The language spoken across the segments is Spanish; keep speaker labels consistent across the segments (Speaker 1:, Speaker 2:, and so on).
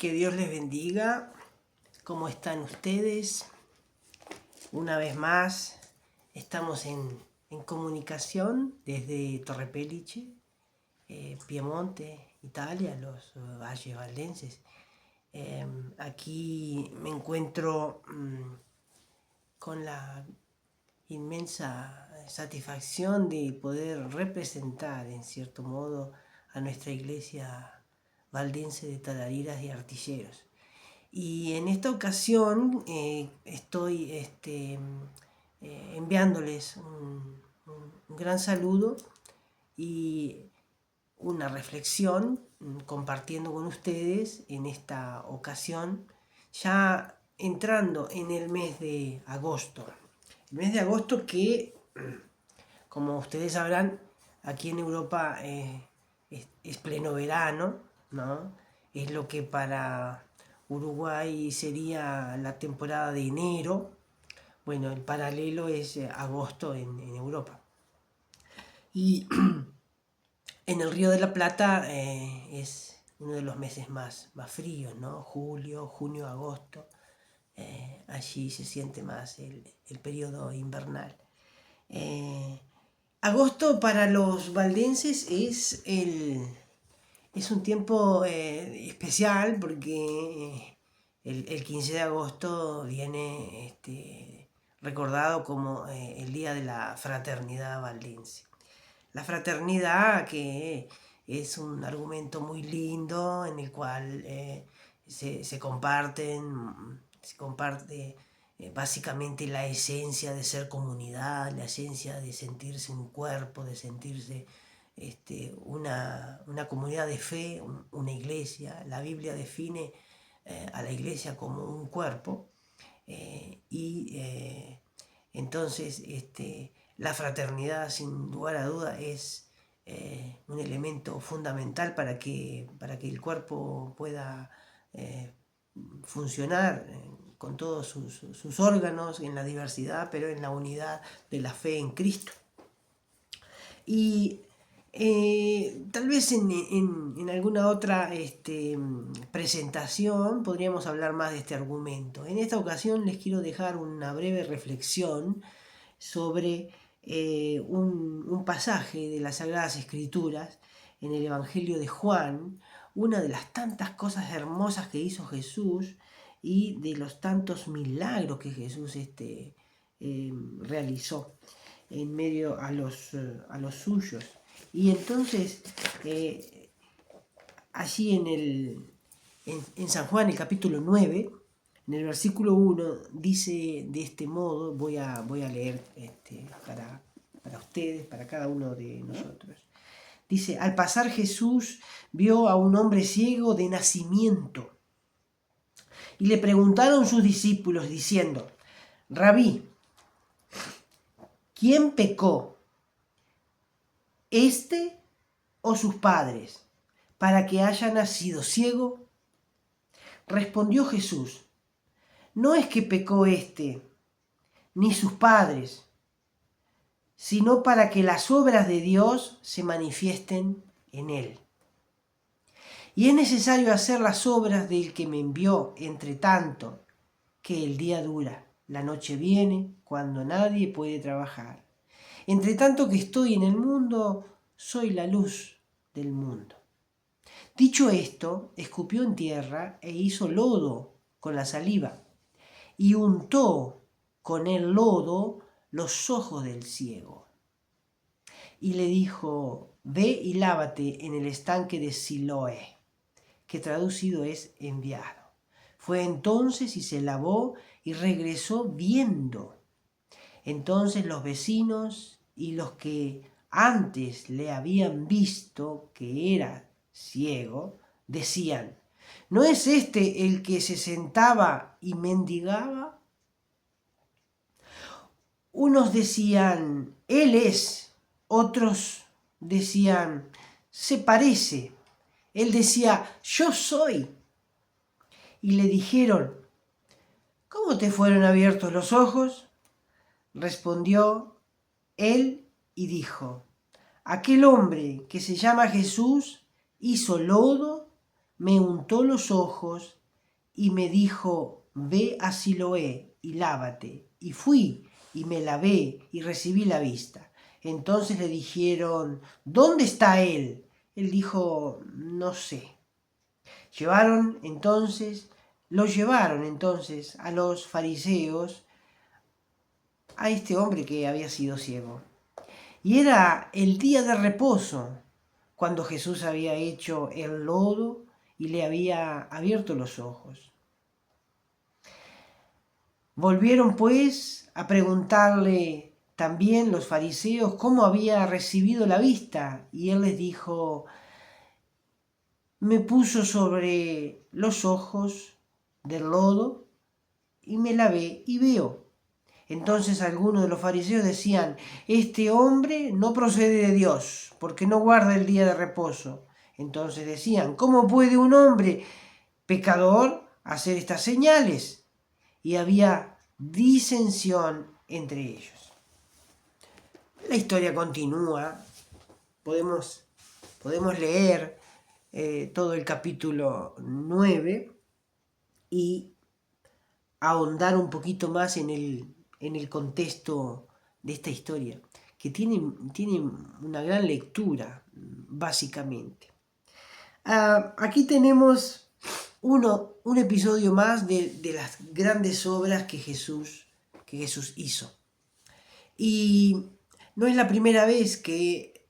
Speaker 1: Que Dios les bendiga. ¿Cómo están ustedes? Una vez más, estamos en comunicación desde Torre Pellice, Piemonte, Italia, los valles valdenses. Aquí me encuentro con la inmensa satisfacción de poder representar, en cierto modo, a nuestra iglesia valdense de Tarariras y Artilleros. Y en esta ocasión estoy enviándoles un gran saludo y una reflexión, compartiendo con ustedes en esta ocasión, ya entrando en el mes de agosto. El mes de agosto que, como ustedes sabrán, aquí en Europa es pleno verano, ¿no? Es lo que para Uruguay sería la temporada de enero. Bueno, el paralelo es agosto en Europa. Y en el Río de la Plata es uno de los meses más fríos, ¿no? Julio, junio, agosto. Allí se siente más el periodo invernal. Agosto para los valdenses es un tiempo especial porque el 15 de agosto viene recordado como el Día de la Fraternidad Valdense. La fraternidad, que es un argumento muy lindo en el cual se comparte básicamente la esencia de ser comunidad, la esencia de sentirse un cuerpo, de sentirse una comunidad de fe, una iglesia. La Biblia define a la iglesia como un cuerpo entonces la fraternidad, sin lugar a duda, es un elemento fundamental para que el cuerpo pueda funcionar con todos sus órganos, en la diversidad, pero en la unidad de la fe en Cristo. Y tal vez en alguna otra presentación podríamos hablar más de este argumento. En esta ocasión les quiero dejar una breve reflexión sobre un pasaje de las Sagradas Escrituras en el Evangelio de Juan, una de las tantas cosas hermosas que hizo Jesús y de los tantos milagros que Jesús realizó en medio a los suyos. Y entonces allí en San Juan, el capítulo 9, en el versículo 1, dice de este modo, voy a leer para ustedes, para cada uno de nosotros. Dice: al pasar Jesús vio a un hombre ciego de nacimiento y le preguntaron sus discípulos diciendo: Rabí, ¿quién pecó, este o sus padres, para que haya nacido ciego? Respondió Jesús: no es que pecó este ni sus padres, sino para que las obras de Dios se manifiesten en él. Y es necesario hacer las obras del que me envió, entre tanto que el día dura. La noche viene cuando nadie puede trabajar. Entre tanto que estoy en el mundo, soy la luz del mundo. Dicho esto, escupió en tierra e hizo lodo con la saliva y untó con el lodo los ojos del ciego. Y le dijo: ve y lávate en el estanque de Siloé, que traducido es enviado. Fue entonces y se lavó y regresó viendo. Entonces los vecinos y los que antes le habían visto que era ciego, decían: ¿no es este el que se sentaba y mendigaba? Unos decían: él es. Otros decían: se parece. Él decía: yo soy. Y le dijeron: ¿cómo te fueron abiertos los ojos? Respondió él y dijo: aquel hombre que se llama Jesús hizo lodo, me untó los ojos y me dijo, ve a Siloé y lávate. Y fui y me lavé y recibí la vista. Entonces le dijeron, ¿dónde está él? Él dijo, no sé. Lo llevaron entonces a los fariseos a este hombre que había sido ciego. Y era el día de reposo, cuando Jesús había hecho el lodo y le había abierto los ojos. Volvieron pues a preguntarle también los fariseos cómo había recibido la vista, y él les dijo, me puso sobre los ojos del lodo y me lavé y veo. Entonces algunos de los fariseos decían, este hombre no procede de Dios, porque no guarda el día de reposo. Entonces decían, ¿cómo puede un hombre pecador hacer estas señales? Y había disensión entre ellos. La historia continúa, podemos leer todo el capítulo 9 y ahondar un poquito más en el contexto de esta historia, que tiene una gran lectura, básicamente. Aquí tenemos un episodio más de las grandes obras que Jesús hizo. Y no es la primera vez que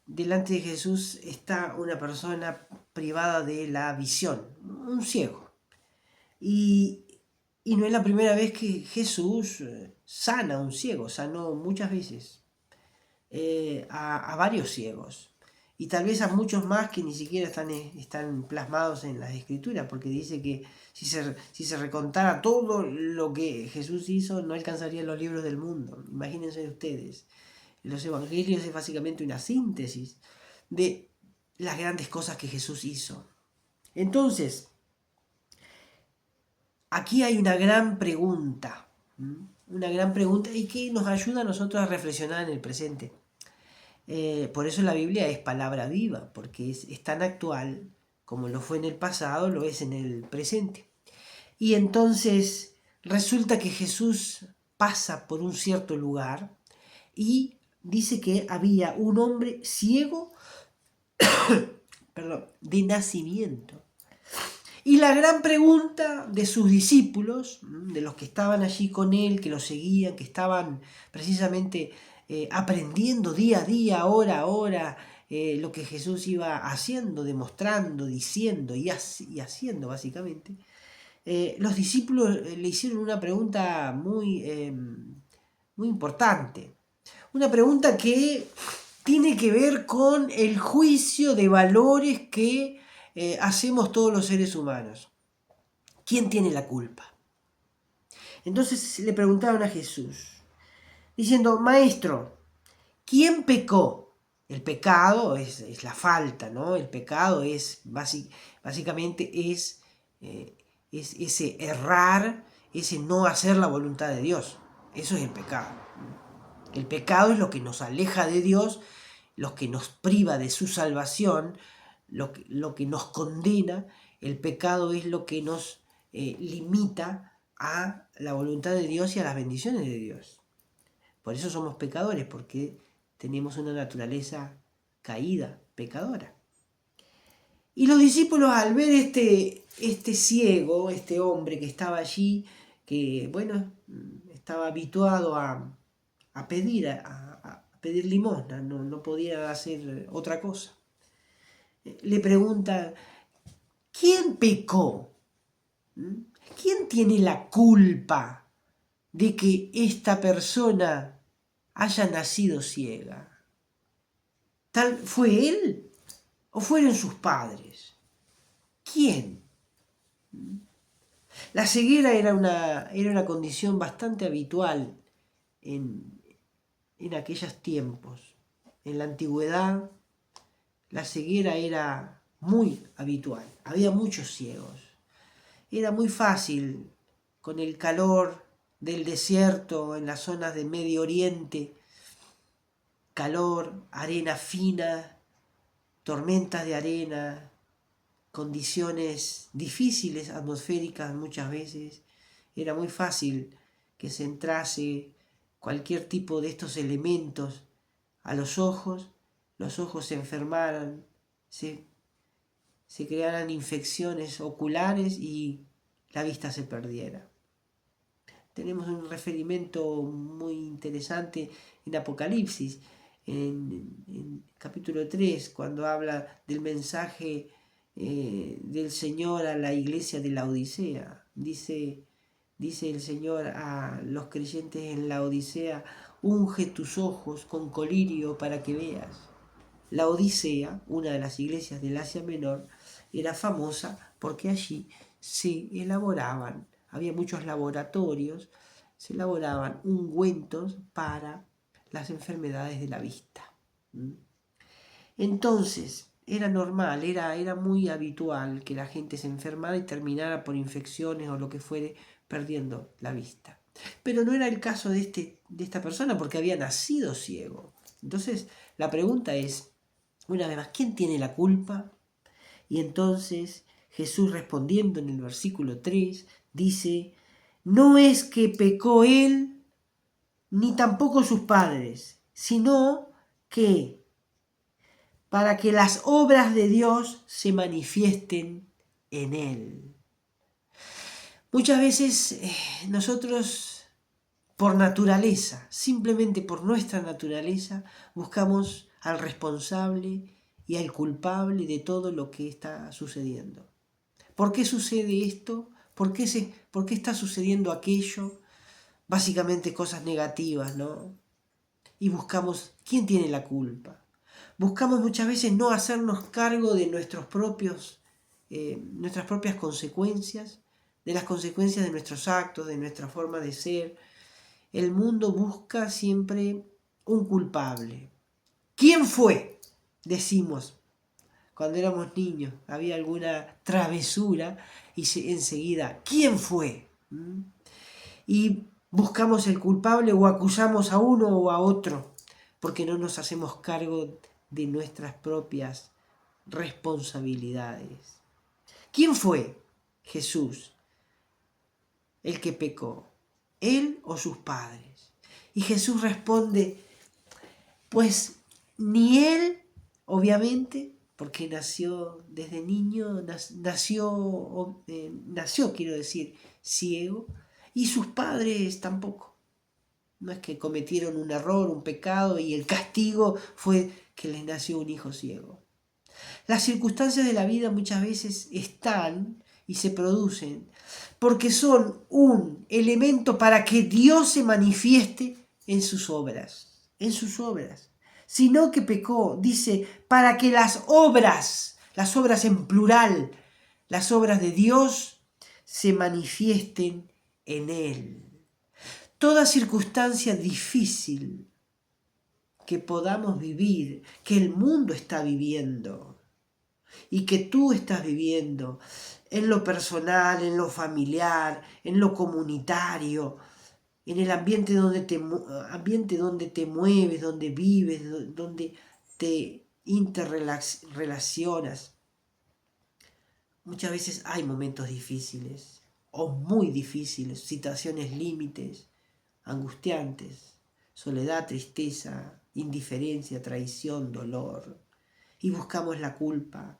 Speaker 1: delante de Jesús está una persona privada de la visión, un ciego. Y no es la primera vez que Jesús sana a un ciego, sanó muchas veces a varios ciegos. Y tal vez a muchos más que ni siquiera están plasmados en las Escrituras, porque dice que si se recontara todo lo que Jesús hizo, no alcanzarían los libros del mundo. Imagínense ustedes. Los evangelios es básicamente una síntesis de las grandes cosas que Jesús hizo. Entonces, aquí hay una gran pregunta y que nos ayuda a nosotros a reflexionar en el presente. Por eso la Biblia es palabra viva, porque es tan actual como lo fue en el pasado, lo es en el presente. Y entonces resulta que Jesús pasa por un cierto lugar y dice que había un hombre ciego de nacimiento. Y la gran pregunta de sus discípulos, de los que estaban allí con él, que lo seguían, que estaban precisamente aprendiendo día a día, hora a hora, lo que Jesús iba haciendo, demostrando, diciendo y haciendo básicamente, los discípulos le hicieron una pregunta muy importante. Una pregunta que tiene que ver con el juicio de valores que hacemos todos los seres humanos. ¿Quién tiene la culpa? Entonces le preguntaron a Jesús, diciendo, Maestro, ¿quién pecó? El pecado es la falta, ¿no? El pecado es básicamente es ese errar, ese no hacer la voluntad de Dios. Eso es el pecado. El pecado es lo que nos aleja de Dios, lo que nos priva de su salvación, lo que nos condena. El pecado es lo que nos limita a la voluntad de Dios y a las bendiciones de Dios. Por eso somos pecadores, porque tenemos una naturaleza caída, pecadora. Y los discípulos, al ver este ciego, este hombre que estaba allí, que bueno, estaba habituado a pedir limosna, no podía hacer otra cosa, le preguntan, ¿quién pecó? ¿Quién tiene la culpa de que esta persona haya nacido ciega? ¿Fue él o fueron sus padres? ¿Quién? La ceguera era una condición bastante habitual en aquellos tiempos. En la antigüedad, la ceguera era muy habitual. Había muchos ciegos. Era muy fácil, con el calor del desierto en las zonas de Medio Oriente, calor, arena fina, tormentas de arena, condiciones difíciles, atmosféricas muchas veces. Era muy fácil que se entrase cualquier tipo de estos elementos a los ojos se enfermaran, se crearan infecciones oculares y la vista se perdiera. Tenemos un referimiento muy interesante en Apocalipsis, en capítulo 3, cuando habla del mensaje del Señor a la iglesia de la Odisea. Dice el Señor a los creyentes en la Odisea: unge tus ojos con colirio para que veas. La Odisea, una de las iglesias del Asia Menor, era famosa porque allí se elaboraban, había muchos laboratorios, se elaboraban ungüentos para las enfermedades de la vista. Entonces, era normal, era muy habitual que la gente se enfermara y terminara por infecciones o lo que fuere perdiendo la vista. Pero no era el caso de esta persona, porque había nacido ciego. Entonces, la pregunta es, una vez más, ¿quién tiene la culpa? Y entonces Jesús, respondiendo en el versículo 3, dice: no es que pecó él, ni tampoco sus padres, sino que para que las obras de Dios se manifiesten en él. Muchas veces nosotros, por naturaleza, simplemente por nuestra naturaleza, buscamos al responsable y al culpable de todo lo que está sucediendo. ¿Por qué sucede esto? ¿Por qué está sucediendo aquello? Básicamente cosas negativas, ¿no? Y buscamos quién tiene la culpa. Buscamos muchas veces no hacernos cargo de nuestras propias consecuencias, de las consecuencias de nuestros actos, de nuestra forma de ser. El mundo busca siempre un culpable. ¿Quién fue? Decimos cuando éramos niños, había alguna travesura y enseguida, ¿quién fue? Y buscamos el culpable o acusamos a uno o a otro, porque no nos hacemos cargo de nuestras propias responsabilidades. ¿Quién fue? Jesús, el que pecó, él o sus padres. Y Jesús responde, pues ni él, obviamente, porque nació desde niño, nació, quiero decir, ciego, y sus padres tampoco. No es que cometieron un error, un pecado, y el castigo fue que les nació un hijo ciego. Las circunstancias de la vida muchas veces están y se producen porque son un elemento para que Dios se manifieste en sus obras, sino que pecó, dice, para que las obras en plural, las obras de Dios se manifiesten en él. Toda circunstancia difícil que podamos vivir, que el mundo está viviendo y que tú estás viviendo, en lo personal, en lo familiar, en lo comunitario, en el ambiente donde te mueves, donde vives, donde te interrelacionas. Muchas veces hay momentos difíciles o muy difíciles, situaciones límites, angustiantes, soledad, tristeza, indiferencia, traición, dolor. Y buscamos la culpa.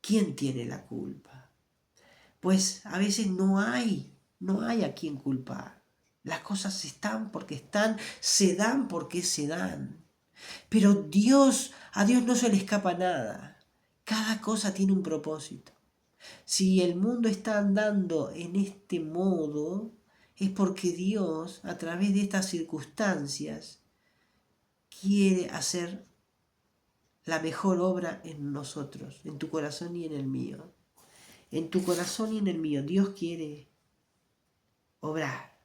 Speaker 1: ¿Quién tiene la culpa? Pues a veces no hay a quien culpar. Las cosas están porque están, se dan porque se dan. Pero a Dios no se le escapa nada. Cada cosa tiene un propósito. Si el mundo está andando en este modo, es porque Dios, a través de estas circunstancias, quiere hacer la mejor obra en nosotros, en tu corazón y en el mío. En tu corazón y en el mío, Dios quiere obrar.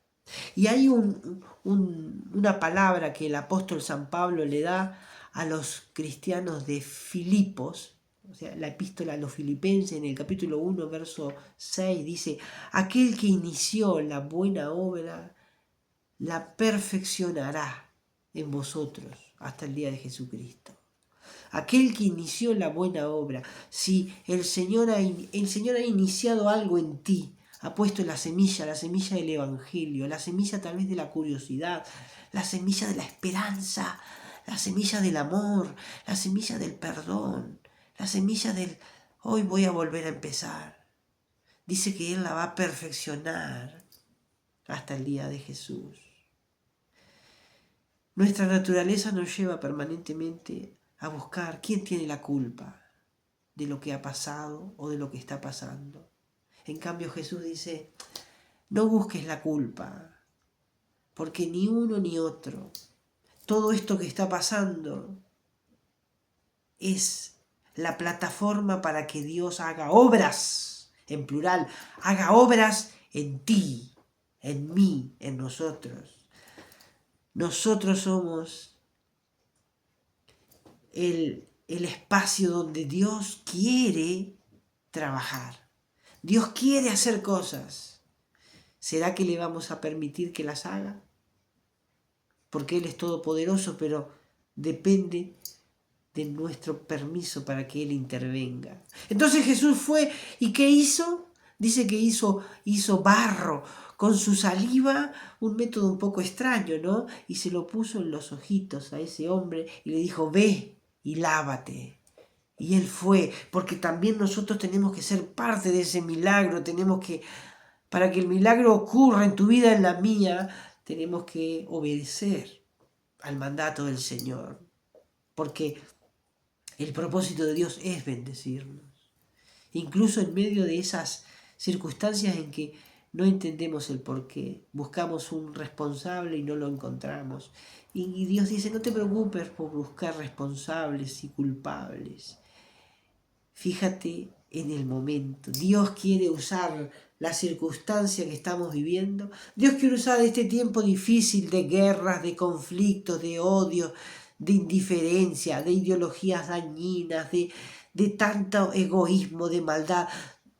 Speaker 1: Y hay una palabra que el apóstol San Pablo le da a los cristianos de Filipos, o sea, la epístola a los filipenses, en el capítulo 1, verso 6, dice: aquel que inició la buena obra, la perfeccionará en vosotros hasta el día de Jesucristo. aquel que inició la buena obra. Si el Señor ha iniciado algo en ti, ha puesto la semilla del Evangelio, la semilla tal vez de la curiosidad, la semilla de la esperanza, la semilla del amor, la semilla del perdón, la semilla del hoy voy a volver a empezar. Dice que Él la va a perfeccionar hasta el día de Jesús. Nuestra naturaleza nos lleva permanentemente a buscar quién tiene la culpa de lo que ha pasado o de lo que está pasando. En cambio Jesús dice, no busques la culpa, porque ni uno ni otro. Todo esto que está pasando es la plataforma para que Dios haga obras, en plural, haga obras en ti, en mí, en nosotros. Nosotros somos el espacio donde Dios quiere trabajar. Dios quiere hacer cosas. ¿Será que le vamos a permitir que las haga? Porque Él es todopoderoso, pero depende de nuestro permiso para que Él intervenga. Entonces Jesús fue, ¿y qué hizo? Dice que hizo barro con su saliva, un método un poco extraño, ¿no? Y se lo puso en los ojitos a ese hombre y le dijo, ve y lávate. Y él fue, porque también nosotros tenemos que ser parte de ese milagro, tenemos que, para que el milagro ocurra en tu vida, en la mía, tenemos que obedecer al mandato del Señor, porque el propósito de Dios es bendecirnos, incluso en medio de esas circunstancias en que no entendemos el porqué, buscamos un responsable y no lo encontramos. Y Dios dice, no te preocupes por buscar responsables y culpables. Fíjate en el momento. Dios quiere usar la circunstancia que estamos viviendo. Dios quiere usar este tiempo difícil de guerras, de conflictos, de odio, de indiferencia, de ideologías dañinas, de tanto egoísmo, de maldad.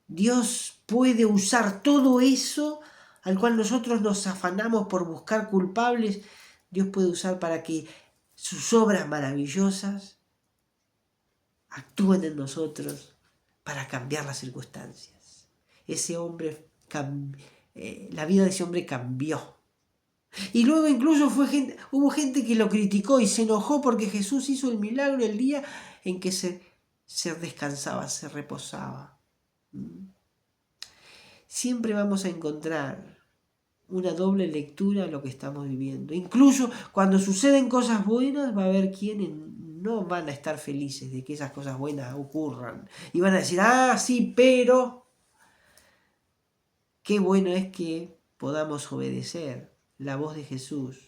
Speaker 1: Dios puede usar todo eso al cual nosotros nos afanamos por buscar culpables. Dios puede usar para que sus obras maravillosas actúen en nosotros para cambiar las circunstancias. Ese hombre, la vida de ese hombre cambió. Y luego incluso hubo gente que lo criticó y se enojó porque Jesús hizo el milagro el día en que se descansaba, se reposaba. Siempre vamos a encontrar una doble lectura de lo que estamos viviendo. Incluso cuando suceden cosas buenas va a haber quienes no van a estar felices de que esas cosas buenas ocurran. Y van a decir, sí, pero qué bueno es que podamos obedecer la voz de Jesús.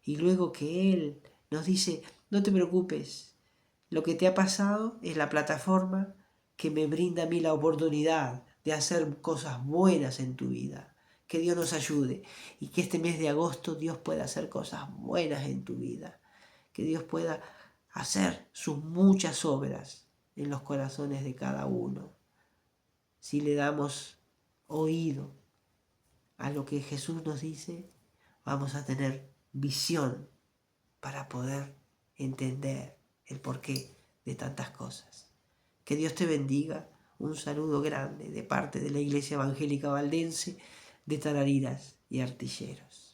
Speaker 1: Y luego que Él nos dice, no te preocupes, lo que te ha pasado es la plataforma que me brinda a mí la oportunidad de hacer cosas buenas en tu vida. Que Dios nos ayude y que este mes de agosto Dios pueda hacer cosas buenas en tu vida. Que Dios pueda hacer sus muchas obras en los corazones de cada uno. Si le damos oído a lo que Jesús nos dice, vamos a tener visión para poder entender el porqué de tantas cosas. Que Dios te bendiga. Un saludo grande de parte de la Iglesia Evangélica Valdense de Tarariras y Artilleros.